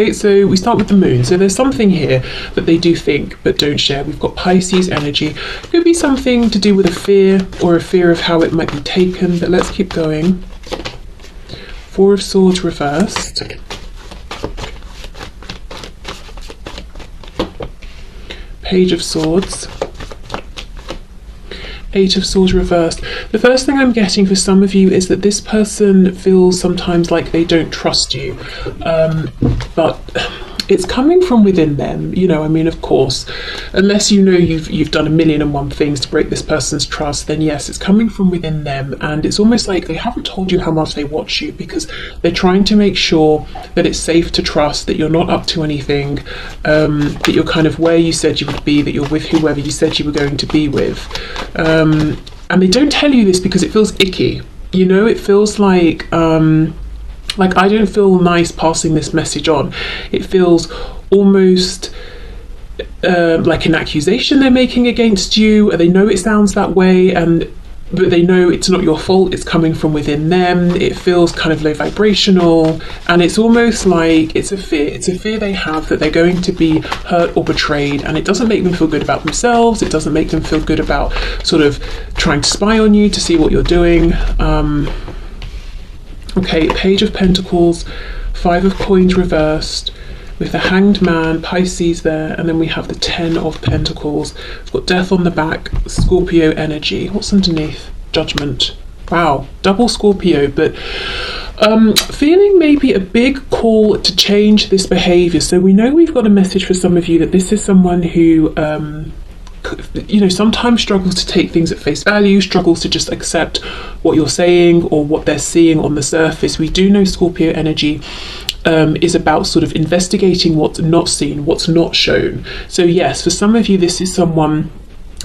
Okay, so we start with the moon. So there's something here that they do think but don't share. We've got Pisces energy. Could be something to do with a fear or a fear of how it might be taken, but let's keep going. Four of Swords reversed. Page of Swords. Eight of Swords reversed. The first thing I'm getting for some of you is that this person feels sometimes like they don't trust you, but it's coming from within them. You know, I mean, of course, unless you know you've done 1,000,001 things to break this person's trust, then yes, it's coming from within them, and it's almost like they haven't told you how much they watch you because they're trying to make sure that it's safe to trust, that you're not up to anything, that you're kind of where you said you would be, that you're with whoever you said you were going to be with. And they don't tell you this because it feels icky. You know, it feels like I don't feel nice passing this message on. It feels almost like an accusation they're making against you. They know it sounds that way, but they know it's not your fault. It's coming from within them. It feels kind of low vibrational, and it's almost like it's a fear. It's a fear they have that they're going to be hurt or betrayed, and it doesn't make them feel good about themselves. It doesn't make them feel good about sort of trying to spy on you to see what you're doing. Okay, Page of Pentacles, Five of Coins reversed, with the Hanged Man, Pisces there, and then we have the Ten of Pentacles. We've got Death on the back, Scorpio energy. What's underneath? Judgment. Wow, double Scorpio, but feeling maybe a big call to change this behaviour. So we know we've got a message for some of you that this is someone who you know, sometimes struggles to take things at face value, struggles to just accept what you're saying or what they're seeing on the surface. We do know Scorpio energy is about sort of investigating what's not seen, what's not shown. So yes, for some of you, this is someone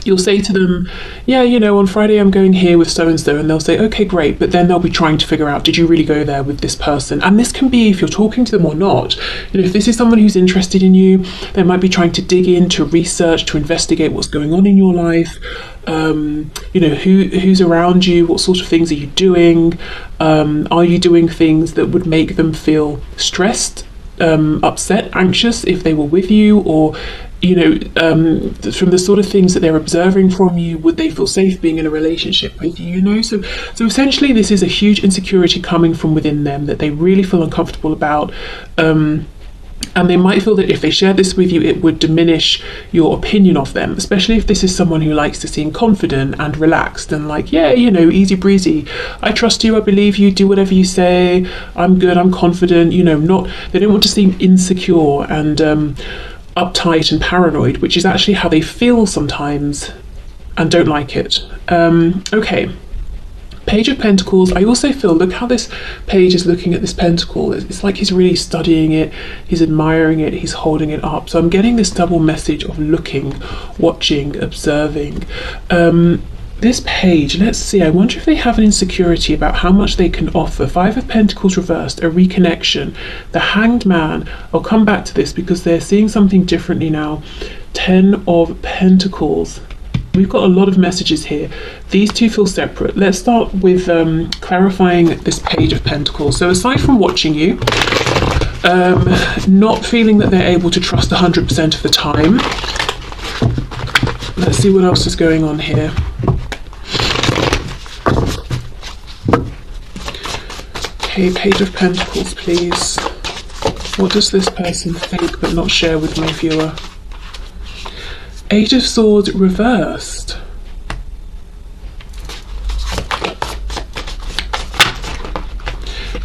you'll say to them, yeah, you know, on Friday I'm going here with so-and-so, and they'll say, okay, great, but then they'll be trying to figure out, did you really go there with this person? And this can be if you're talking to them or not. You know, if this is someone who's interested in you, they might be trying to dig in, to research, to investigate what's going on in your life. You know, who's around you, what sort of things are you doing? Are you doing things that would make them feel stressed, upset, anxious if they were with you? Or you know, from the sort of things that they're observing from you, would they feel safe being in a relationship with you? You know, so essentially this is a huge insecurity coming from within them that they really feel uncomfortable about, and they might feel that if they share this with you, it would diminish your opinion of them, especially if this is someone who likes to seem confident and relaxed and like, yeah, you know, easy breezy. I trust you, I believe you, do whatever you say, I'm good, I'm confident, you know, they don't want to seem insecure and uptight and paranoid, which is actually how they feel sometimes and don't like it. Okay, Page of Pentacles. I also feel, look how this page is looking at this pentacle. It's like he's really studying it, he's admiring it, he's holding it up. So I'm getting this double message of looking, watching, observing. This page, let's see, I wonder if they have an insecurity about how much they can offer. Five of Pentacles reversed, a reconnection. The Hanged Man, I'll come back to this because they're seeing something differently now. Ten of Pentacles. We've got a lot of messages here. These two feel separate. Let's start with clarifying this Page of Pentacles. So aside from watching you, not feeling that they're able to trust 100% of the time, let's see what else is going on here. Okay, Page of Pentacles, please. What does this person think but not share with my viewer? Eight of Swords reversed.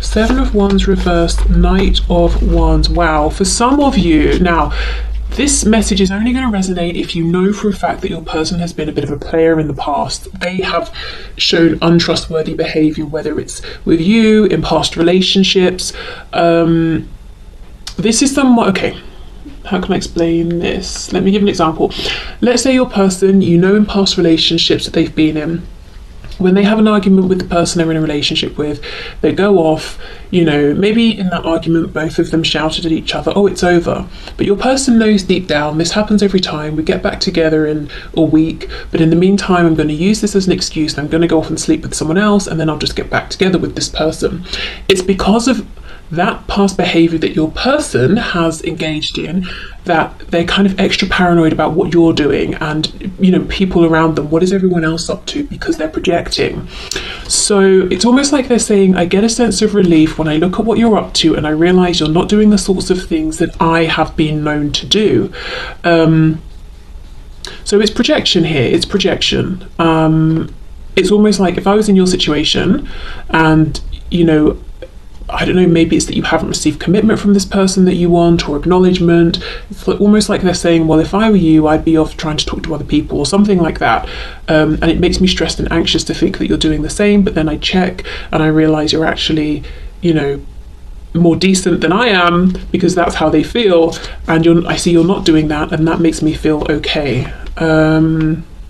Seven of Wands reversed, Knight of Wands. Wow, for some of you, now, this message is only going to resonate if you know for a fact that your person has been a bit of a player in the past. They have shown untrustworthy behavior, whether it's with you, in past relationships. This is somewhat, okay, how can I explain this? Let me give an example. Let's say your person, you know in past relationships that they've been in, when they have an argument with the person they're in a relationship with, they go off, you know, maybe in that argument both of them shouted at each other, oh, it's over. But your person knows deep down, this happens every time, we get back together in a week, but in the meantime I'm going to use this as an excuse, I'm going to go off and sleep with someone else, and then I'll just get back together with this person. It's because of that past behavior that your person has engaged in, that they're kind of extra paranoid about what you're doing and, you know, people around them, what is everyone else up to, because they're projecting. So it's almost like they're saying, I get a sense of relief when I look at what you're up to and I realize you're not doing the sorts of things that I have been known to do. So it's projection here, it's projection. It's almost like if I was in your situation and, you know, I don't know, maybe it's that you haven't received commitment from this person that you want, or acknowledgement. It's almost like they're saying, well, if I were you, I'd be off trying to talk to other people or something like that. And it makes me stressed and anxious to think that you're doing the same, but then I check and I realize you're actually, you know, more decent than I am, because that's how they feel, and I see you're not doing that, and that makes me feel okay.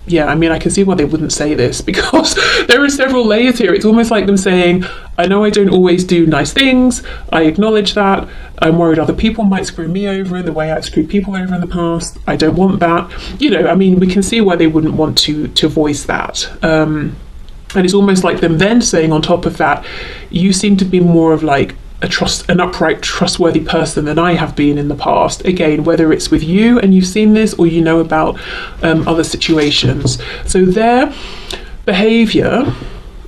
Yeah, I mean, I can see why they wouldn't say this, because there are several layers here. It's almost like them saying, I know I don't always do nice things, I acknowledge that, I'm worried other people might screw me over in the way I've screwed people over in the past, I don't want that. You know, I mean, we can see why they wouldn't want to voice that. And it's almost like them then saying on top of that, you seem to be more of like an upright, trustworthy person than I have been in the past. Again, whether it's with you and you've seen this, or you know about other situations. So their behavior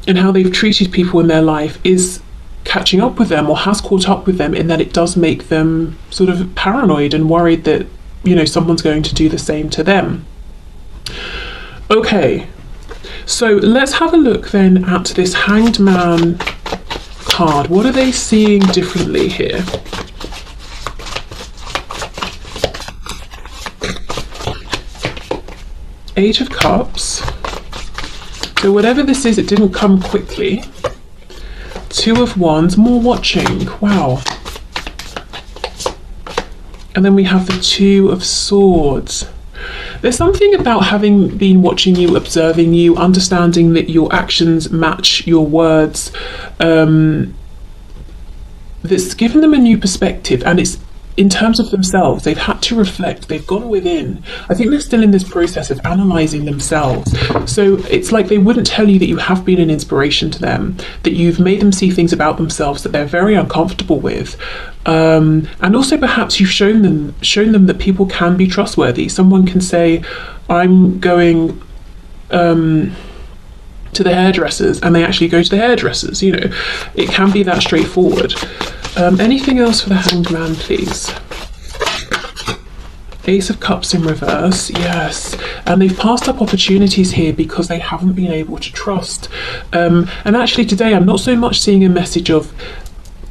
and how they've treated people in their life is catching up with them, or has caught up with them, in that it does make them sort of paranoid and worried that, you know, someone's going to do the same to them. Okay, so let's have a look then at this Hanged Man card. What are they seeing differently here? Eight of Cups. So whatever this is, it didn't come quickly. Two of Wands, more watching. Wow. And then we have the Two of Swords. There's something about having been watching you, observing you, understanding that your actions match your words, that's given them a new perspective, and it's in terms of themselves. They've had to reflect, they've gone within. I think they're still in this process of analysing themselves. So it's like they wouldn't tell you that you have been an inspiration to them, that you've made them see things about themselves that they're very uncomfortable with. And also perhaps you've shown them that people can be trustworthy. Someone can say, I'm going to the hairdressers, and they actually go to the hairdressers. You know, it can be that straightforward. Anything else for the Hanged Man, please? Ace of Cups in reverse, yes. And they've passed up opportunities here because they haven't been able to trust. And actually today I'm not so much seeing a message of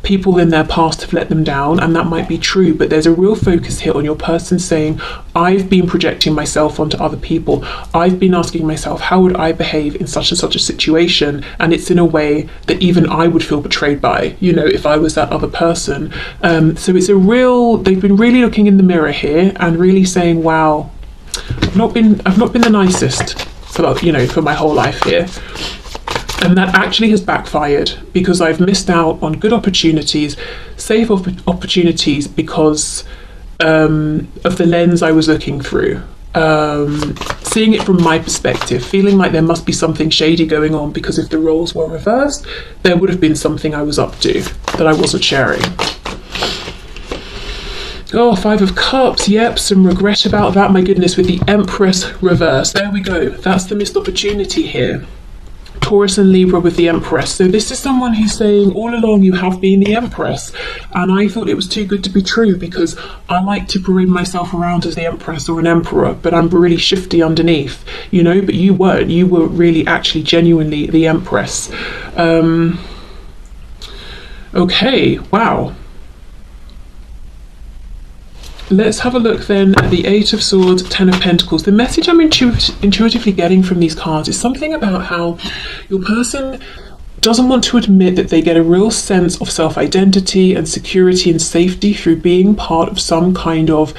people in their past have let them down, and that might be true, but there's a real focus here on your person saying, I've been projecting myself onto other people. I've been asking myself, how would I behave in such and such a situation? And it's in a way that even I would feel betrayed by, you know, if I was that other person. So it's they've been really looking in the mirror here and really saying, wow, I've not been the nicest for my whole life here. And that actually has backfired, because I've missed out on good opportunities, safe opportunities, because of the lens I was looking through. Seeing it from my perspective, feeling like there must be something shady going on, because if the roles were reversed, there would have been something I was up to that I wasn't sharing. Oh, Five of Cups, yep, some regret about that, my goodness, with the Empress reverse. There we go, that's the missed opportunity here. Taurus and Libra with the Empress. So this is someone who's saying, all along you have been the Empress, and I thought it was too good to be true, because I like to parade myself around as the Empress or an Emperor, but I'm really shifty underneath, you know, but you weren't. You were really actually genuinely the Empress. Okay, wow. Let's have a look then at the Eight of Swords, Ten of Pentacles. The message I'm intuitively getting from these cards is something about how your person doesn't want to admit that they get a real sense of self-identity and security and safety through being part of some kind of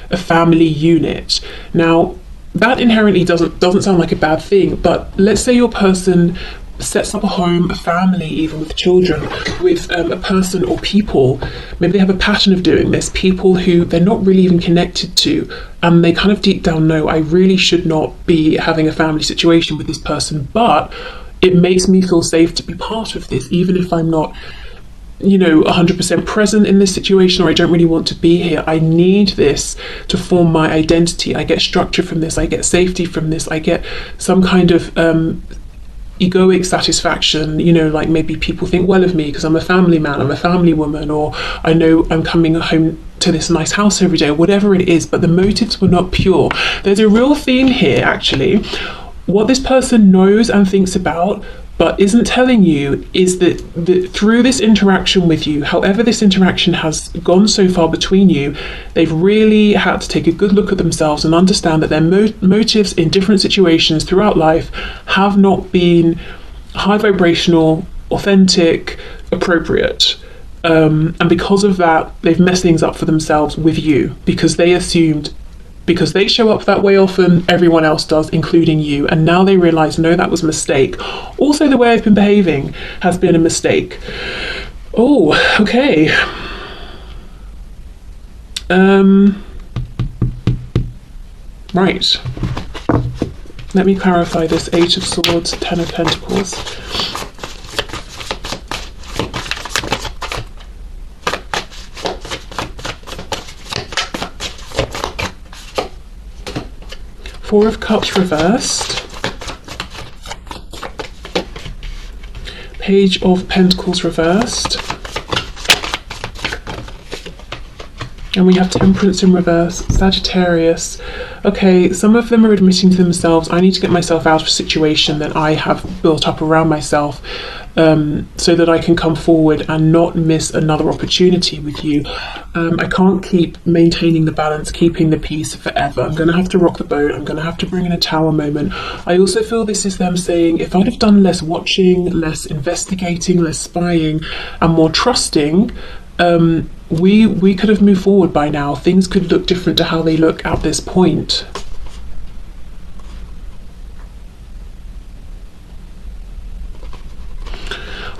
a family unit. Now, that inherently doesn't sound like a bad thing, but let's say your person sets up a home, a family, even with children, with a person or people. Maybe they have a pattern of doing this, people who they're not really even connected to, and they kind of deep down know, I really should not be having a family situation with this person, but it makes me feel safe to be part of this, even if I'm not 100% present in this situation, or I don't really want to be here. I need this to form my identity. I get structure from this, I get safety from this, I get some kind of egoic satisfaction, like maybe people think well of me because I'm a family man, I'm a family woman, or I know I'm coming home to this nice house every day, whatever it is, but the motives were not pure. There's a real theme here, actually. What this person knows and thinks about but isn't telling you is that through this interaction with you, however this interaction has gone so far between you, they've really had to take a good look at themselves and understand that their motives in different situations throughout life have not been high vibrational, authentic, appropriate. And because of that, they've messed things up for themselves with you, because they assumed because they show up that way often, everyone else does, including you. And now they realize, no, that was a mistake. Also, the way I've been behaving has been a mistake. Oh, okay. Right. Let me clarify this. 8 of Swords, 10 of Pentacles. Four of Cups reversed. Page of Pentacles reversed. And we have Temperance in reverse, Sagittarius. Okay, some of them are admitting to themselves, I need to get myself out of a situation that I have built up around myself, so that I can come forward and not miss another opportunity with you. I can't keep maintaining the balance, keeping the peace forever. I'm going to have to rock the boat. I'm going to have to bring in a tower moment. I also feel this is them saying, if I'd have done less watching, less investigating, less spying, and more trusting, we could have moved forward by now. Things could look different to how they look at this point.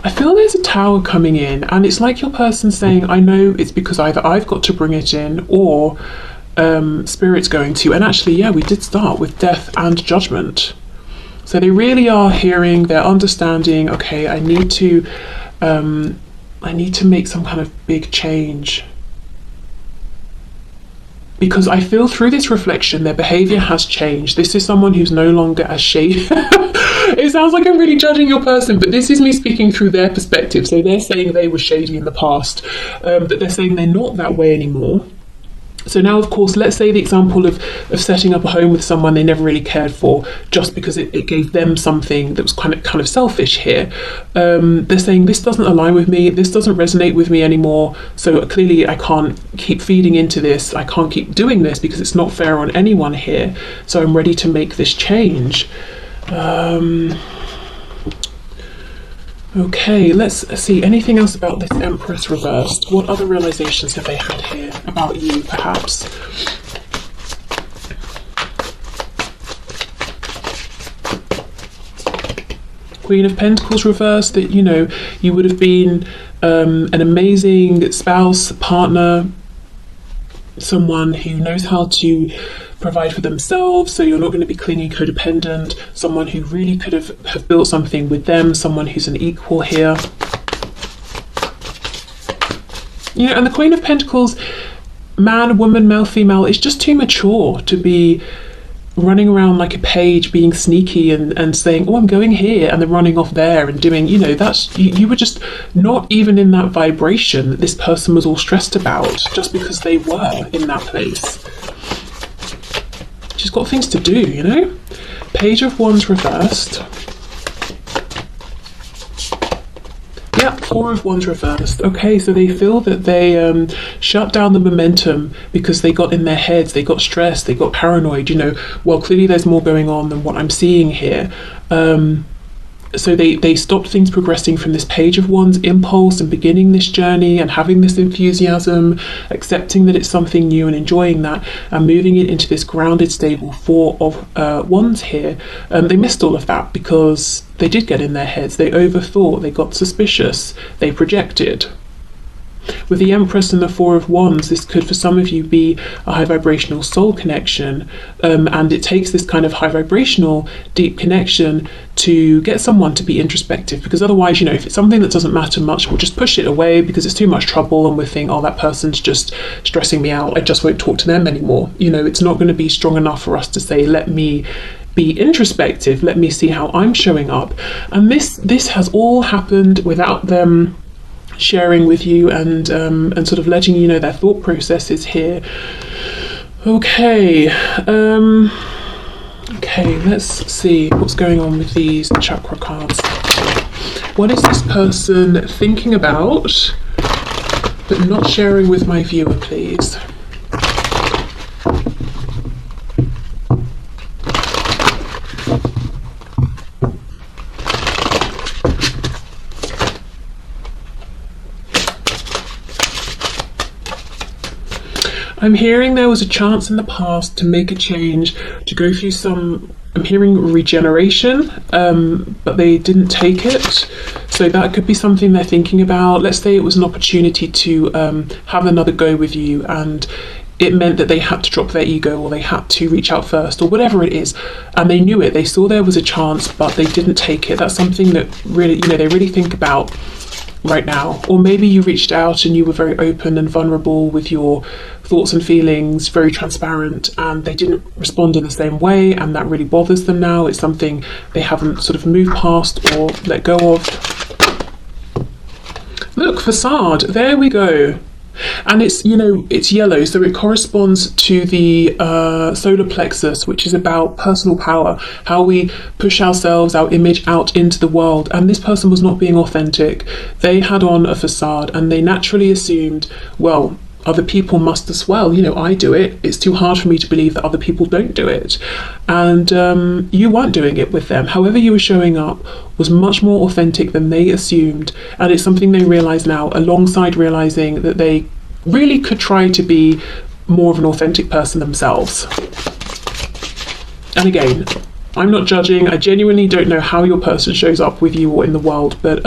I feel there's a tower coming in, and it's like your person saying, I know it's because either I've got to bring it in or Spirit's going to. And actually, yeah, we did start with Death and Judgment. So they really are hearing, they're understanding, okay, I need to make some kind of big change. Because I feel through this reflection, their behavior has changed. This is someone who's no longer as shady. It sounds like I'm really judging your person, but this is me speaking through their perspective. So they're saying they were shady in the past, but they're saying they're not that way anymore. So now, of course, let's say the example of setting up a home with someone they never really cared for, just because it gave them something that was kind of selfish here. They're saying, this doesn't align with me, this doesn't resonate with me anymore, so clearly I can't keep feeding into this, I can't keep doing this because it's not fair on anyone here, so I'm ready to make this change. Okay, let's see, anything else about this Empress reversed? What other realizations have they had here about you, perhaps? Queen of Pentacles reversed, that, you would have been an amazing spouse, partner, someone who knows how to provide for themselves, so you're not going to be clingy, codependent, someone who really could have built something with them, someone who's an equal here. And the Queen of Pentacles, man, woman, male, female, is just too mature to be running around like a page, being sneaky and saying, oh, I'm going here, and then running off there and doing, that's, you were just not even in that vibration that this person was all stressed about, just because they were in that place. She's got things to do, Page of Wands reversed. Yep, Four of Wands reversed. Okay, so they feel that they shut down the momentum because they got in their heads, they got stressed, they got paranoid, Well, clearly there's more going on than what I'm seeing here. So they stopped things progressing from this Page of Wands impulse and beginning this journey and having this enthusiasm, accepting that it's something new and enjoying that, and moving it into this grounded, stable Four of Wands here. They missed all of that because they did get in their heads, they overthought, they got suspicious, they projected. With the Empress and the Four of Wands, this could for some of you be a high vibrational soul connection, and it takes this kind of high vibrational deep connection to get someone to be introspective, because otherwise, you know, if it's something that doesn't matter much, we'll just push it away because it's too much trouble, and we'll think, oh, that person's just stressing me out, I just won't talk to them anymore. You know, it's not going to be strong enough for us to say, let me be introspective, let me see how I'm showing up. And this has all happened without them sharing with you and sort of letting you know their thought processes here. Okay, let's see what's going on with these chakra cards. What is this person thinking about but not sharing with my viewer, please? I'm hearing there was a chance in the past to make a change, to go through some, I'm hearing regeneration, but they didn't take it. So that could be something they're thinking about. Let's say it was an opportunity to have another go with you, and it meant that they had to drop their ego, or they had to reach out first, or whatever it is. And they knew it, they saw there was a chance, but they didn't take it. That's something that really, you know, they really think about right now. Or maybe you reached out and you were very open and vulnerable with your thoughts and feelings, very transparent, and they didn't respond in the same way, and that really bothers them now. It's something they haven't sort of moved past or let go of. Look, facade, there we go. And it's, you know, it's yellow, so it corresponds to the solar plexus, which is about personal power, how we push ourselves, our image out into the world. And this person was not being authentic. They had on a facade, and they naturally assumed, well, other people must as well. You know, I do it. It's too hard for me to believe that other people don't do it. And you weren't doing it with them. However you were showing up was much more authentic than they assumed. And it's something they realize now, alongside realizing that they really could try to be more of an authentic person themselves. And again, I'm not judging. I genuinely don't know how your person shows up with you or in the world, but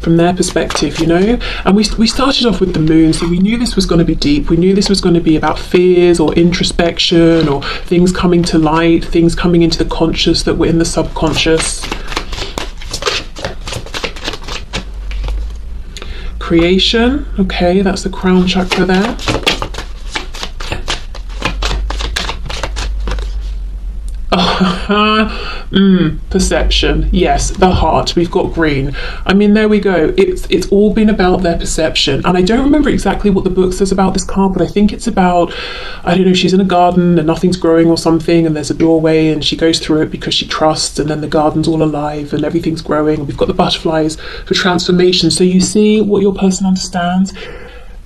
from their perspective, you know. And we started off with the moon, so we knew this was going to be deep. We knew this was going to be about fears or introspection or things coming to light, things coming into the conscious that were in the subconscious. Creation, okay, that's the crown chakra there. Perception, yes, the heart, we've got green. I mean, there we go. It's all been about their perception. And I don't remember exactly what the book says about this card, but I think it's about, I don't know, she's in a garden and nothing's growing or something, and there's a doorway and she goes through it because she trusts, and then the garden's all alive and everything's growing, and we've got the butterflies for transformation. So you see what your person understands.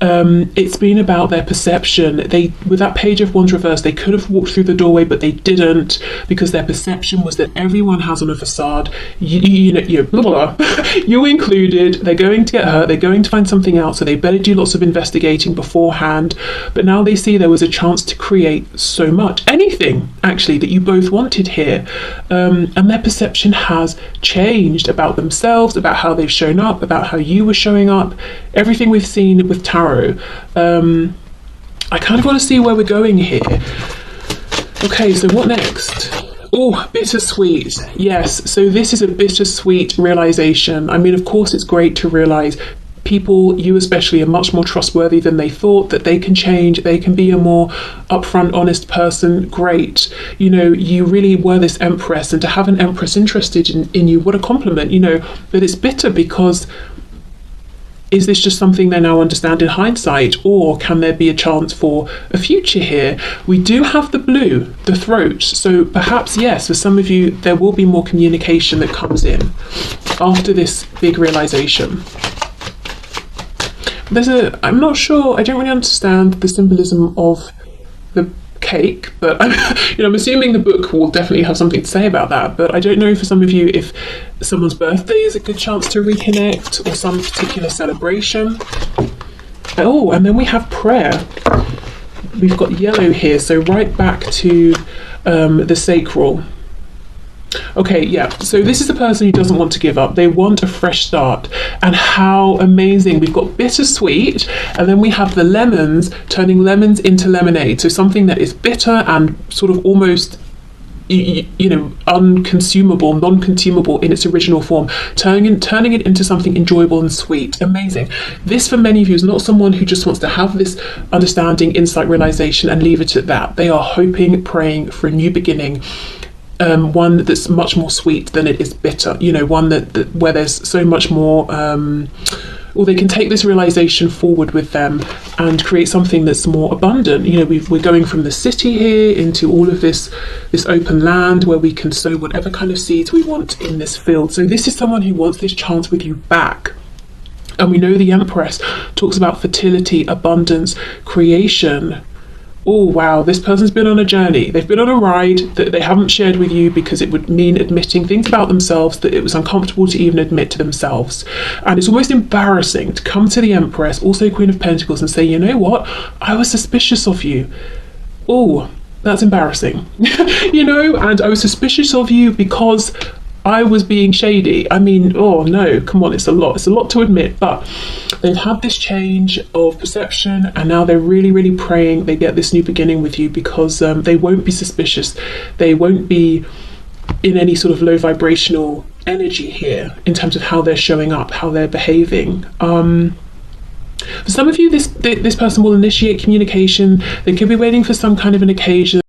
It's been about their perception. They, with that Page of Wands reversed, they could have walked through the doorway, but they didn't, because their perception was that everyone has on a facade. You blah, blah, blah. You included. They're going to get hurt. They're going to find something out. So they better do lots of investigating beforehand. But now they see there was a chance to create so much, anything actually that you both wanted here, and their perception has changed about themselves, about how they've shown up, about how you were showing up. Everything we've seen with tarot. I kind of want to see where we're going here. Okay, so what next? Oh, bittersweet. Yes, so this is a bittersweet realization. I mean, of course, it's great to realize people, you especially, are much more trustworthy than they thought, that they can change, they can be a more upfront, honest person. Great. You know, you really were this empress, and to have an empress interested in you, what a compliment, you know. But it's bitter because, is this just something they now understand in hindsight, or can there be a chance for a future here? We do have the blue, the throat, so perhaps, yes, for some of you, there will be more communication that comes in after this big realization. I'm not sure, I don't really understand the symbolism of the cake, but I'm assuming the book will definitely have something to say about that. But I don't know, for some of you, if someone's birthday is a good chance to reconnect, or some particular celebration. Oh, and then we have prayer. We've got yellow here, so right back to the sacral. Okay, yeah. So this is the person who doesn't want to give up. They want a fresh start. And how amazing. We've got bittersweet, and then we have the lemons, turning lemons into lemonade. So something that is bitter and sort of almost unconsumable, non-consumable in its original form, turning it into something enjoyable and sweet. Amazing. This, for many of you, is not someone who just wants to have this understanding, insight, realization and leave it at that. They are hoping, praying for a new beginning. One that's much more sweet than it is bitter, one that where there's so much more, or they can take this realization forward with them and create something that's more abundant. We're going from the city here into all of this open land where we can sow whatever kind of seeds we want in this field. So this is someone who wants this chance with you back. And we know the Empress talks about fertility, abundance, creation. Oh wow, this person's been on a journey. They've been on a ride that they haven't shared with you because it would mean admitting things about themselves that it was uncomfortable to even admit to themselves. And it's almost embarrassing to come to the Empress, also Queen of Pentacles, and say, you know what, I was suspicious of you. Oh, that's embarrassing. And I was suspicious of you because I was being shady. I mean, oh no, come on, it's a lot to admit, but they've had this change of perception and now they're really, really praying they get this new beginning with you because they won't be suspicious. They won't be in any sort of low vibrational energy here in terms of how they're showing up, how they're behaving. For some of you, this person will initiate communication. They could be waiting for some kind of an occasion.